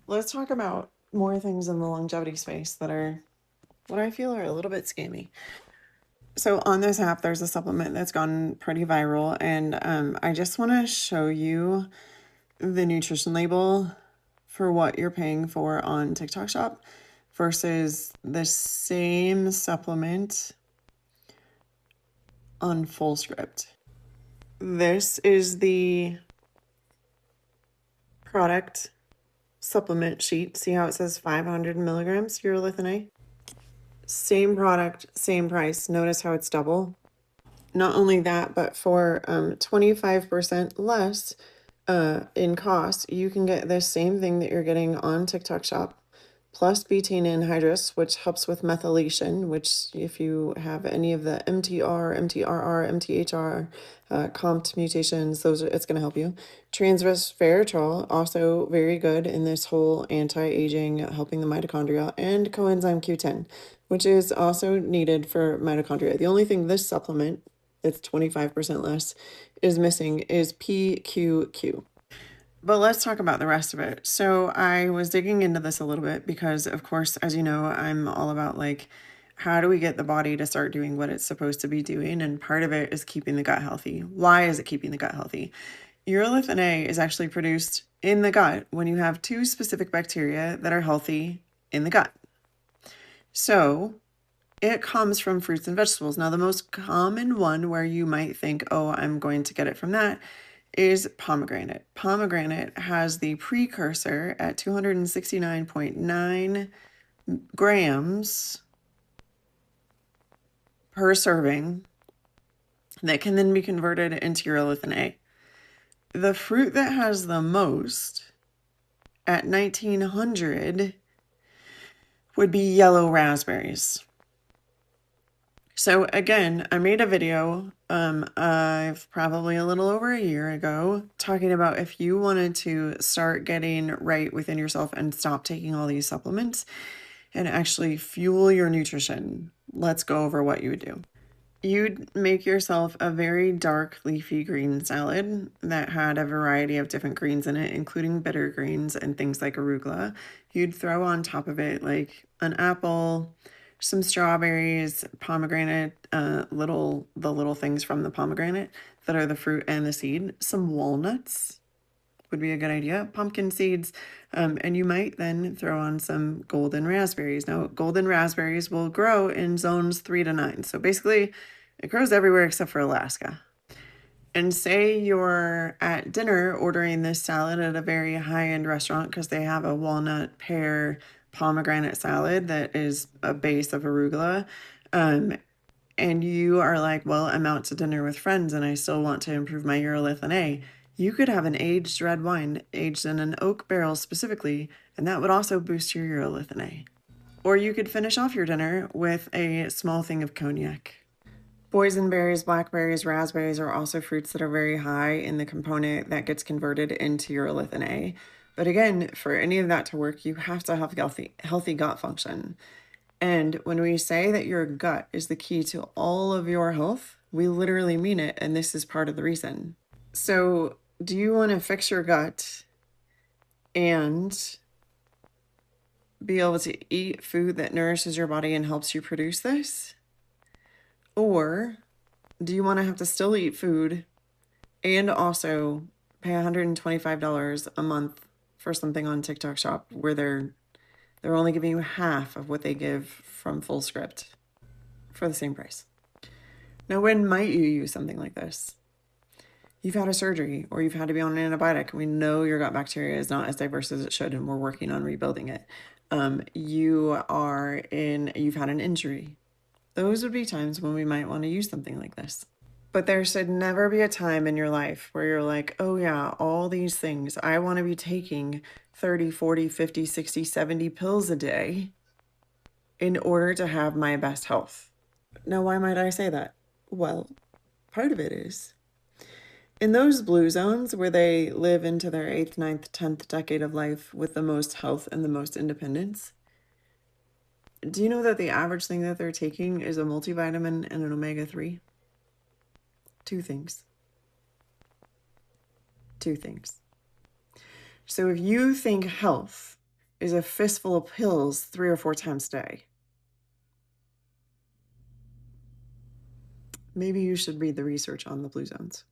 Let's talk about more things in the longevity space that are what I feel are a little bit scammy. So on this app, there's a supplement that's gone pretty viral, and I just want to show you the nutrition label for what you're paying for on TikTok Shop versus the same supplement on Fullscript. This is the product supplement sheet. See how it says 500 milligrams urolithin A? Same product, same price. Notice how it's double. Not only that, but for 25% less in cost, you can get the same thing that you're getting on TikTok Shop, plus betaine anhydrous, which helps with methylation, which if you have any of the MTR, MTRR, MTHR, COMT mutations, it's going to help you. Transresveratrol, also very good in this whole anti-aging, helping the mitochondria, and coenzyme Q10, which is also needed for mitochondria. The only thing this supplement, it's 25% less, is missing is PQQ. But let's talk about the rest of it. So I was digging into this a little bit because, of course, as you know, I'm all about like, how do we get the body to start doing what it's supposed to be doing? And part of it is keeping the gut healthy. Why is it keeping the gut healthy? Urolithin A is actually produced in the gut when you have two specific bacteria that are healthy in the gut. So it comes from fruits and vegetables. Now, the most common one where you might think, oh, I'm going to get it from that is pomegranate. Pomegranate has the precursor at 269.9 grams per serving that can then be converted into urolithin A. The fruit that has the most at 1900 would be yellow raspberries. So again, I made a video, I've probably a little over a year ago, talking about if you wanted to start getting right within yourself and stop taking all these supplements and actually fuel your nutrition. Let's go over what you would do. You'd make yourself a very dark leafy green salad that had a variety of different greens in it, including bitter greens and things like arugula. You'd throw on top of it like an apple, some strawberries, pomegranate, the little things from the pomegranate that are the fruit and the seed, some walnuts would be a good idea, pumpkin seeds, and you might then throw on some golden raspberries. Now, golden raspberries will grow in zones 3 to 9. So basically, it grows everywhere except for Alaska. And say you're at dinner ordering this salad at a very high-end restaurant because they have a walnut, pear, pomegranate salad that is a base of arugula. And you are like, well, I'm out to dinner with friends and I still want to improve my urolithin A. You could have an aged red wine, aged in an oak barrel specifically, and that would also boost your urolithin A. Or you could finish off your dinner with a small thing of cognac. Boysenberries, blackberries, raspberries are also fruits that are very high in the component that gets converted into urolithin A. But again, for any of that to work, you have to have healthy gut function. And when we say that your gut is the key to all of your health, we literally mean it. And this is part of the reason. So, do you want to fix your gut and be able to eat food that nourishes your body and helps you produce this? Or do you want to have to still eat food and also pay $125 a month for something on TikTok Shop where they're only giving you half of what they give from Fullscript for the same price? Now, when might you use something like this? You've had a surgery or you've had to be on an antibiotic. We know your gut bacteria is not as diverse as it should, and we're working on rebuilding it. You've had an injury. Those would be times when we might want to use something like this. But there should never be a time in your life where you're like, oh yeah, all these things, I want to be taking 30, 40, 50, 60, 70 pills a day in order to have my best health. Now, why might I say that? Well, part of it is in those blue zones where they live into their 8th, 9th, 10th decade of life with the most health and the most independence. Do you know that the average thing that they're taking is a multivitamin and an omega-3? Two things. So if you think health is a fistful of pills 3 or 4 times a day. Maybe you should read the research on the blue zones.